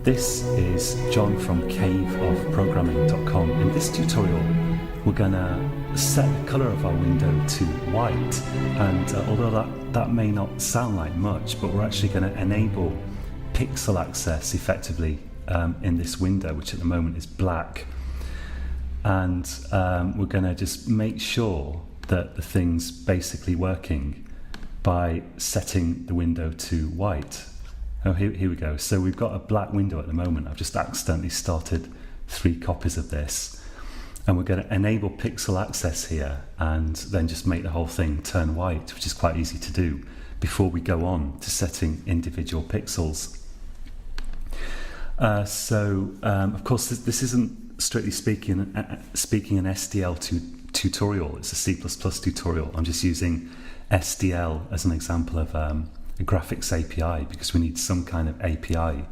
This is John from caveofprogramming.com. In this tutorial, we're going to set the color of our window to white. And although that may not sound like much, but we're actually going to enable pixel access effectively in this window, which at the moment is black. And we're going to just make sure that the thing's basically working by setting the window to white. Oh, here we go. So we've got a black window at the moment. I've just accidentally started 3 copies of this. And we're going to enable pixel access here and then just make the whole thing turn white, which is quite easy to do before we go on to setting individual pixels. Of course, this isn't strictly speaking an SDL tutorial. It's a C++ tutorial. I'm just using SDL as an example of a graphics API because we need some kind of API.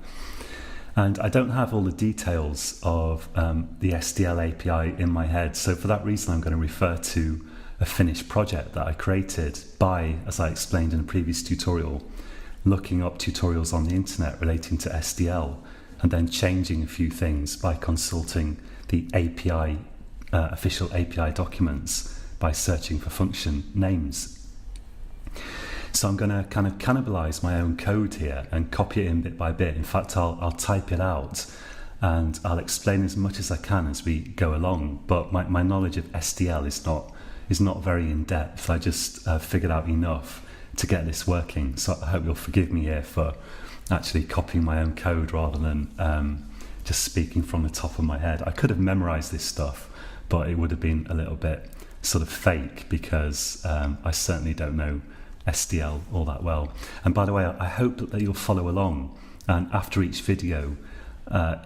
And I don't have all the details of the SDL API in my head. So for that reason, I'm going to refer to a finished project that I created by, as I explained in a previous tutorial, looking up tutorials on the internet relating to SDL and then changing a few things by consulting the API, official API documents by searching for function names. So I'm going to kind of cannibalize my own code here and copy it in bit by bit. In fact, I'll type it out and I'll explain as much as I can as we go along. But my knowledge of SDL is not very in depth. I just figured out enough to get this working. So I hope you'll forgive me here for actually copying my own code rather than just speaking from the top of my head. I could have memorized this stuff, but it would have been a little bit sort of fake because I certainly don't know SDL all that well. And by the way, I hope that you'll follow along and after each video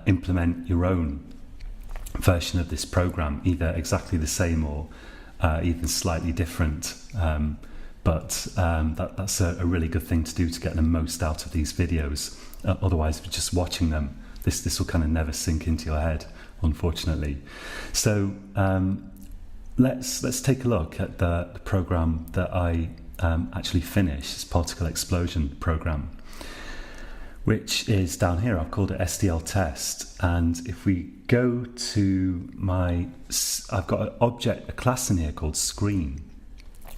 implement your own version of this program, either exactly the same or even slightly different. But that's a really good thing to do to get the most out of these videos. Otherwise, if you're just watching them, this will kind of never sink into your head, unfortunately. So let's take a look at the program that I actually finished, this particle explosion program, which is down here. I've called it SDL test. And if we go to I've got an object, a class in here called screen,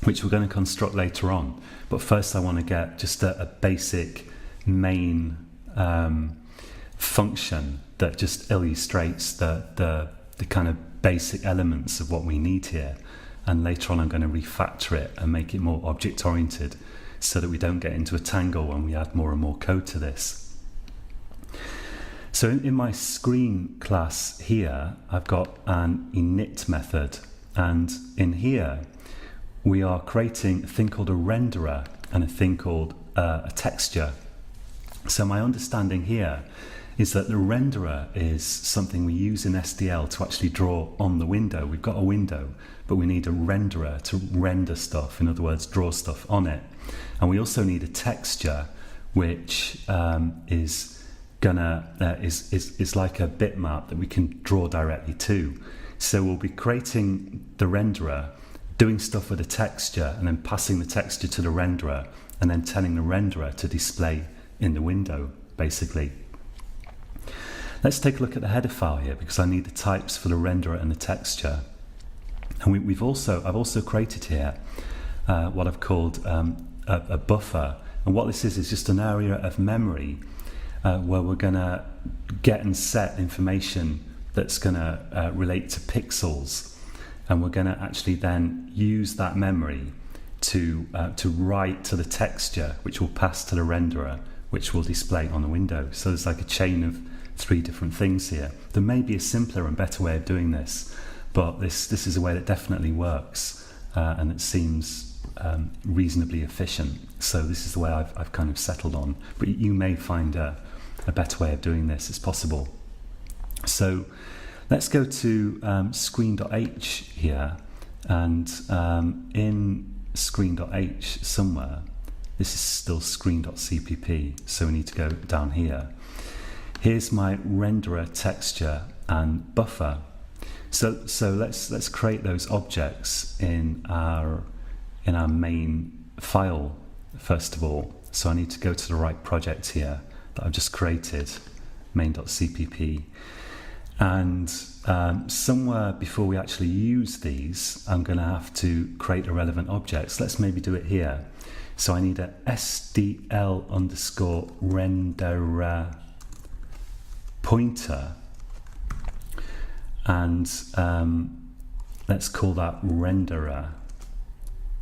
which we're going to construct later on. But first I want to get just a basic main function that just illustrates the kind of basic elements of what we need here. And later on I'm going to refactor it and make it more object oriented so that we don't get into a tangle when we add more and more code to this. So in my screen class here, I've got an init method, and in here we are creating a thing called a renderer and a thing called a texture. So my understanding here is that the renderer is something we use in SDL to actually draw on the window. We've got a window, but we need a renderer to render stuff, in other words, draw stuff on it. And we also need a texture, which is like a bitmap that we can draw directly to. So we'll be creating the renderer, doing stuff with a texture, and then passing the texture to the renderer, and then telling the renderer to display in the window, basically. Let's take a look at the header file here because I need the types for the renderer and the texture. And I've also created here what I've called a buffer. And what this is just an area of memory where we're going to get and set information that's going to relate to pixels. And we're going to actually then use that memory to write to the texture, which will pass to the renderer, which will display on the window. So there's like a chain of 3 different things here. There may be a simpler and better way of doing this, but this is a way that definitely works and it seems reasonably efficient. So this is the way I've kind of settled on, but you may find a better way of doing this. It's possible. So let's go to screen.h here, and in screen.h somewhere, this is still screen.cpp, so we need to go down here. Here's my renderer, texture and buffer. So let's create those objects in our main file first of all. So I need to go to the right project here that I've just created main.cpp. And somewhere before we actually use these, I'm going to have to create a relevant object. So let's maybe do it here. So I need a SDL_renderer pointer, and let's call that renderer.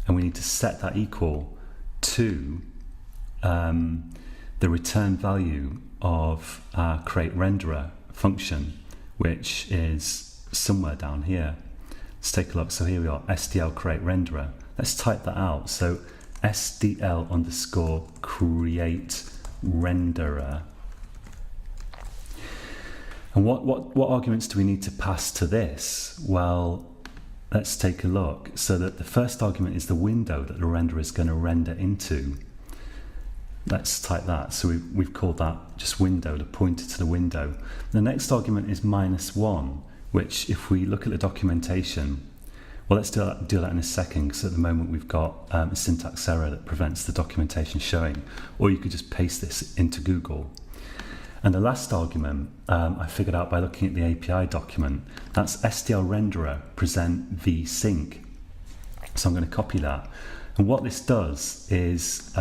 And we need to set that equal to the return value of our CreateRenderer function, which is somewhere down here. Let's take a look. So here we are, SDL CreateRenderer. Let's type that out. So SDL_CreateRenderer. And what arguments do we need to pass to this? Well, let's take a look. So that the first argument is the window that the renderer is going to render into. Let's type that. So we've called that just window, the pointer to the window. The next argument is -1, which if we look at the documentation, well, let's do that in a second, because at the moment we've got a syntax error that prevents the documentation showing, or you could just paste this into Google. And the last argument I figured out by looking at the API document. That's SDL renderer present vsync. So I'm going to copy that. And what this does is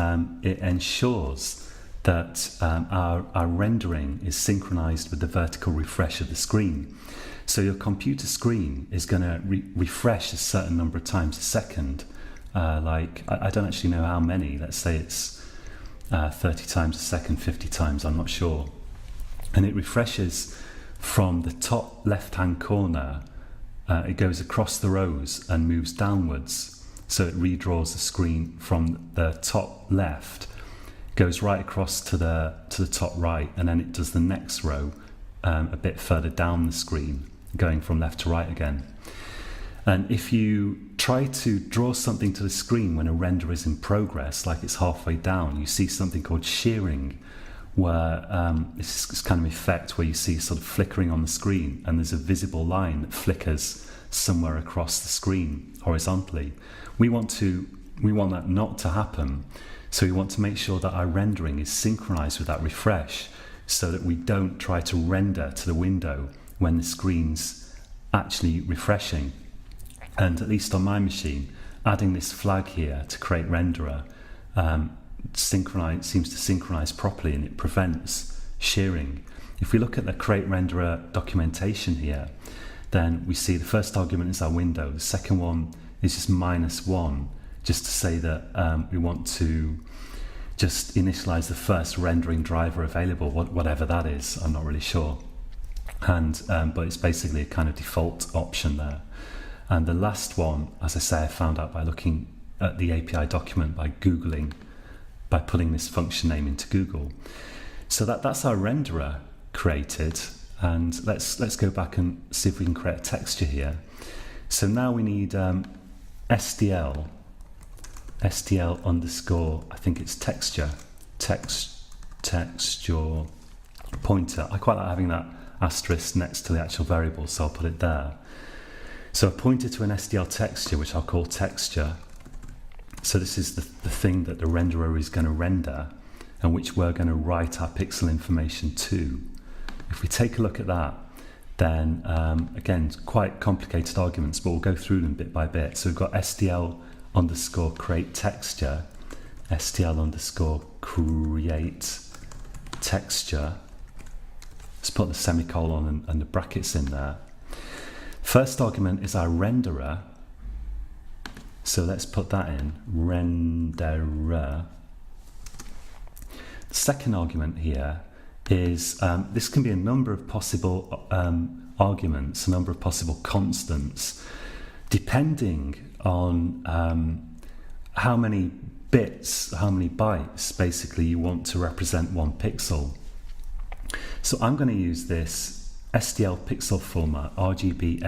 it ensures that our rendering is synchronized with the vertical refresh of the screen. So your computer screen is going to refresh a certain number of times a second. Like, I don't actually know how many. Let's say it's 30 times a second, 50 times, I'm not sure. And it refreshes from the top left-hand corner. It goes across the rows and moves downwards. So it redraws the screen from the top left, goes right across to the top right, and then it does the next row a bit further down the screen, going from left to right again. And if you try to draw something to the screen when a render is in progress, like it's halfway down, you see something called shearing, where it's this kind of effect where you see sort of flickering on the screen, and there's a visible line that flickers somewhere across the screen horizontally. We want that not to happen, so we want to make sure that our rendering is synchronized with that refresh, so that we don't try to render to the window when the screen's actually refreshing. And at least on my machine, adding this flag here to CreateRenderer seems to synchronize properly, and it prevents shearing. If we look at the CreateRenderer documentation here, then we see the first argument is our window. The second one is just -1, just to say that we want to just initialize the first rendering driver available, whatever that is. I'm not really sure. And but it's basically a kind of default option there. And the last one, as I say, I found out by looking at the API document, by putting this function name into Google. So that's our renderer created. And let's go back and see if we can create a texture here. So now we need SDL underscore, I think it's texture pointer. I quite like having that asterisk next to the actual variable, so I'll put it there. So a pointer to an SDL texture, which I'll call texture. So this is the thing that the renderer is going to render, and which we're going to write our pixel information to. If we take a look at that, then again, quite complicated arguments, but we'll go through them bit by bit. So we've got SDL underscore create texture, SDL underscore create texture. Let's put the semicolon and the brackets in there. First argument is our renderer. So let's put that in, renderer. The second argument here is, this can be a number of possible arguments, a number of possible constants, depending on how many bits, how many bytes, basically, you want to represent one pixel. So I'm going to use this SDL pixel format, RGB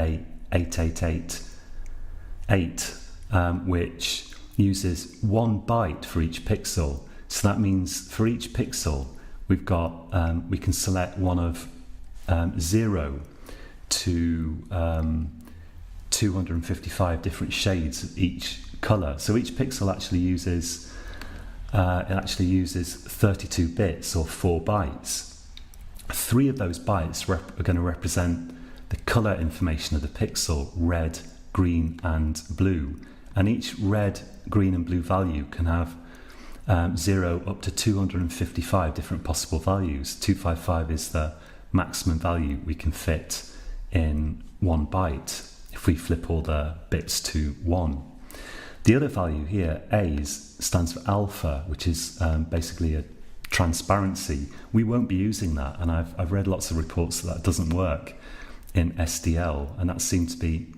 8888, which uses 1 byte for each pixel. So that means for each pixel, we've got, we can select one of 0 to 255 different shades of each color. So each pixel actually uses 32 bits or 4 bytes. 3 of those bytes are going to represent the color information of the pixel, red, green and blue. And each red, green and blue value can have 0 up to 255 different possible values. 255 is the maximum value we can fit in 1 byte if we flip all the bits to 1. The other value here, A, stands for alpha, which is basically a transparency. We won't be using that, and I've read lots of reports that doesn't work in SDL, and that seemed to be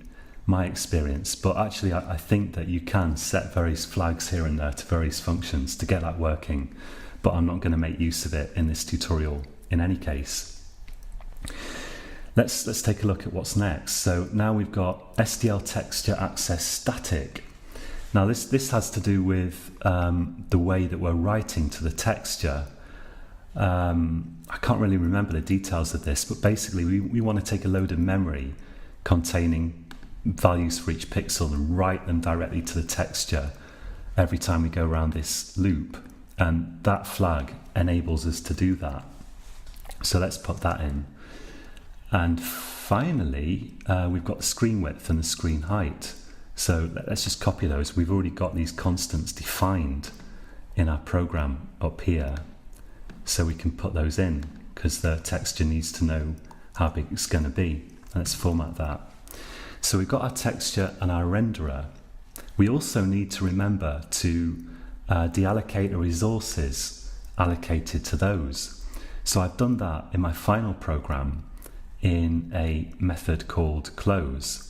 my experience. But actually I think that you can set various flags here and there to various functions to get that working, but I'm not going to make use of it in this tutorial in any case. Let's take a look at what's next. So now we've got SDL texture access static. Now this has to do with the way that we're writing to the texture. I can't really remember the details of this, but basically we want to take a load of memory containing values for each pixel and write them directly to the texture every time we go around this loop, and that flag enables us to do that. So let's put that in. And finally we've got the screen width and the screen height. So let's just copy those. We've already got these constants defined in our program up here, so we can put those in because the texture needs to know how big it's going to be. Let's format that. So we've got our texture and our renderer. We also need to remember to deallocate the resources allocated to those. So I've done that in my final program in a method called close.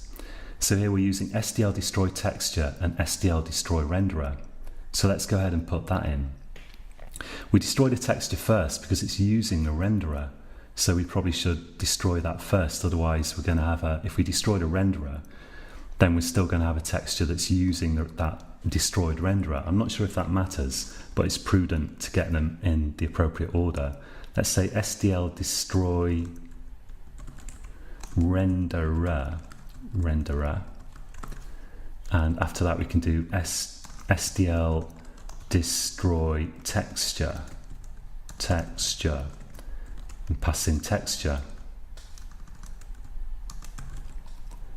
So here we're using SDL destroy texture and SDL destroy renderer. So let's go ahead and put that in. We destroy the texture first because it's using the renderer. So we probably should destroy that first, otherwise we're going to have if we destroy the renderer, then we're still going to have a texture that's using that destroyed renderer. I'm not sure if that matters, but it's prudent to get them in the appropriate order. Let's say SDL destroy renderer, and after that we can do SDL destroy texture, and pass in texture.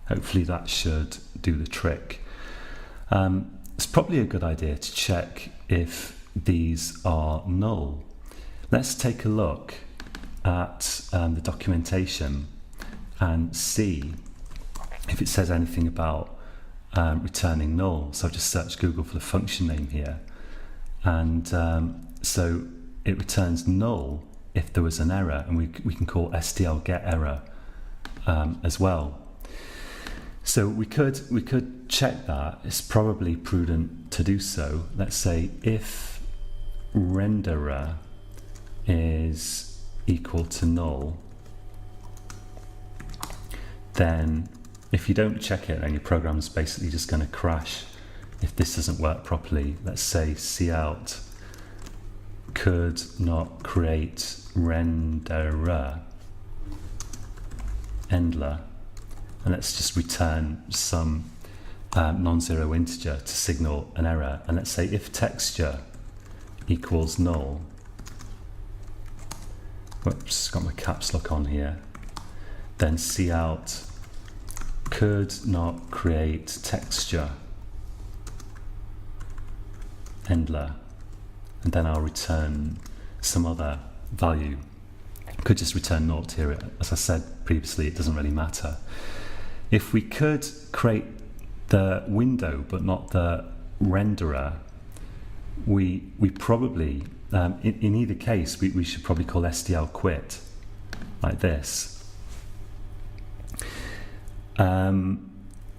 Hopefully that should do the trick. It's probably a good idea to check if these are null. Let's take a look at the documentation and see if it says anything about returning null. So I've just searched Google for the function name here, and so it returns null if there was an error, and we can call SDL get error as well. So we could check that. It's probably prudent to do so. Let's say if renderer is equal to null, then if you don't check it, then your program's basically just going to crash if this doesn't work properly. Let's say cout could not create renderer endler, and let's just return some non-zero integer to signal an error. And let's say if texture equals null, whoops, got my caps lock on here, then cout could not create texture endler, and then I'll return some other value. Could just return naught here. As I said previously, it doesn't really matter. If we could create the window but not the renderer, we probably in either case we should probably call SDL quit like this.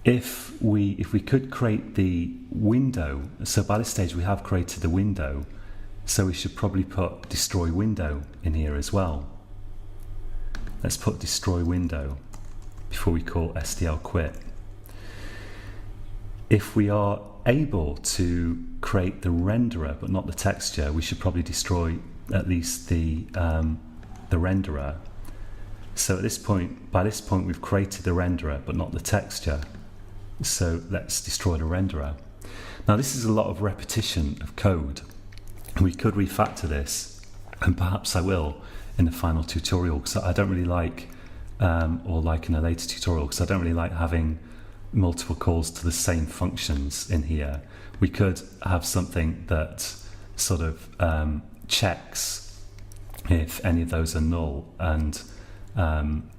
If we could create the window, so by this stage we have created the window, so we should probably put destroy window in here as well. Let's put destroy window before we call SDL quit. If we are able to create the renderer but not the texture, we should probably destroy at least the renderer. So at this point, by this point we've created the renderer but not the texture, so let's destroy the renderer. Now this is a lot of repetition of code. We could refactor this, and perhaps I will in the final tutorial, because I don't really like, or like in a later tutorial, because I don't really like having multiple calls to the same functions in here. We could have something that sort of checks if any of those are null and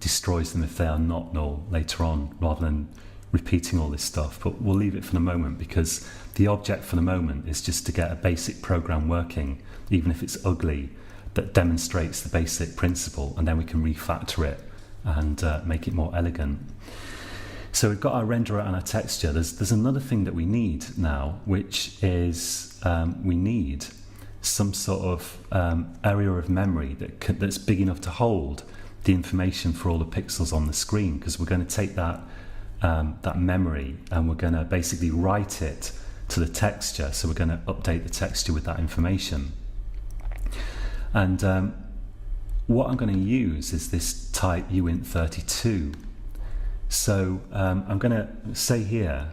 destroys them if they are not null later on, rather than repeating all this stuff. But we'll leave it for the moment, because the object for the moment is just to get a basic program working, even if it's ugly, that demonstrates the basic principle, and then we can refactor it and make it more elegant. So we've got our renderer and our texture. There's another thing that we need now, which is we need some sort of area of memory that's big enough to hold the information for all the pixels on the screen, because we're going to take that memory and we're going to basically write it to the texture. So we're going to update the texture with that information. And what I'm going to use is this type uint32. So I'm going to say here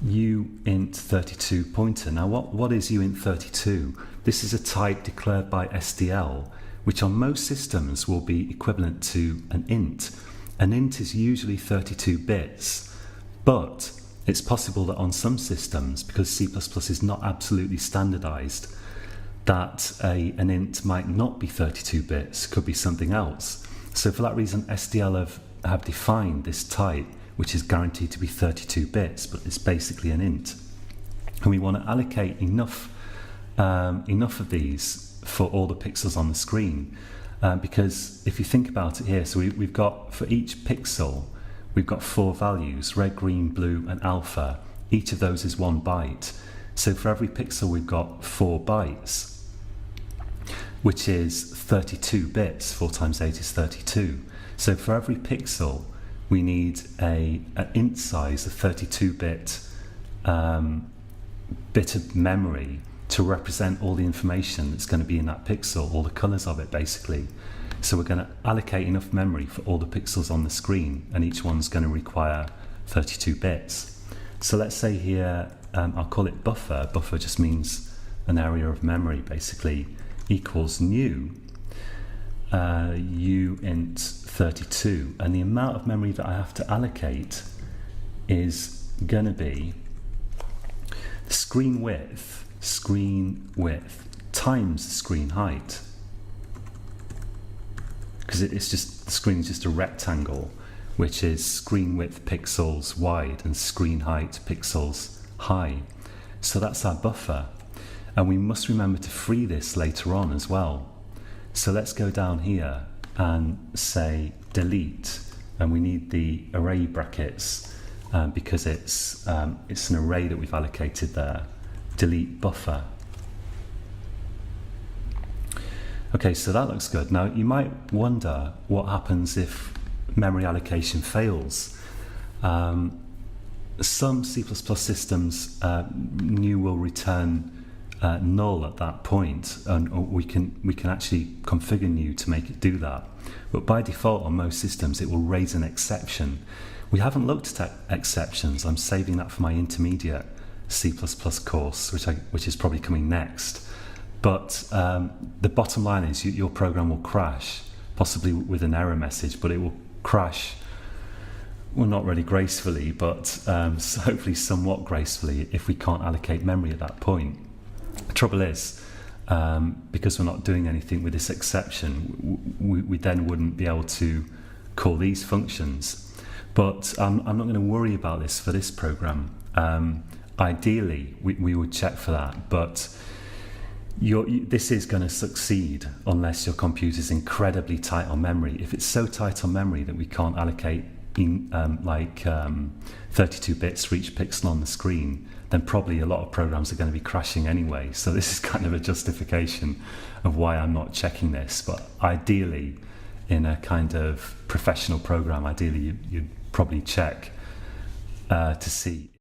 uint32 pointer. Now what is uint32? This is a type declared by SDL, which on most systems will be equivalent to an int. An int is usually 32 bits, but it's possible that on some systems, because C++ is not absolutely standardized, that an int might not be 32 bits, could be something else. So for that reason, SDL have defined this type, which is guaranteed to be 32 bits, but it's basically an int. And we want to allocate enough of these for all the pixels on the screen. Because if you think about it here, so we've got, for each pixel, we've got 4 values: red, green, blue, and alpha. Each of those is 1 byte. So for every pixel, we've got 4 bytes, which is 32 bits. 4 times 8 is 32. So for every pixel, we need an int size, a 32-bit bit of memory to represent all the information that's going to be in that pixel, all the colors of it basically. So we're going to allocate enough memory for all the pixels on the screen, and each one's going to require 32 bits. So let's say here, I'll call it buffer. Buffer just means an area of memory basically, equals new uint32, and the amount of memory that I have to allocate is going to be the screen width times the screen height, because it's just, the screen is just a rectangle, which is screen width pixels wide and screen height pixels high. So that's our buffer, and we must remember to free this later on as well. So let's go down here and say delete, and we need the array brackets because it's an array that we've allocated there. Delete buffer. Okay, so that looks good. Now you might wonder what happens if memory allocation fails. Some C++ systems new will return null at that point, and we can actually configure new to make it do that. But by default on most systems it will raise an exception. We haven't looked at exceptions. I'm saving that for my intermediate C++ course, which is probably coming next. But the bottom line is your program will crash, possibly with an error message, but it will crash, well, not really gracefully, but hopefully somewhat gracefully, if we can't allocate memory at that point. The trouble is, because we're not doing anything with this exception, we then wouldn't be able to call these functions. But I'm not going to worry about this for this program. Ideally, we would check for that, but this is going to succeed unless your computer is incredibly tight on memory. If it's so tight on memory that we can't allocate 32 bits for each pixel on the screen, then probably a lot of programs are going to be crashing anyway. So this is kind of a justification of why I'm not checking this. But ideally, in a kind of professional program, ideally you'd probably check to see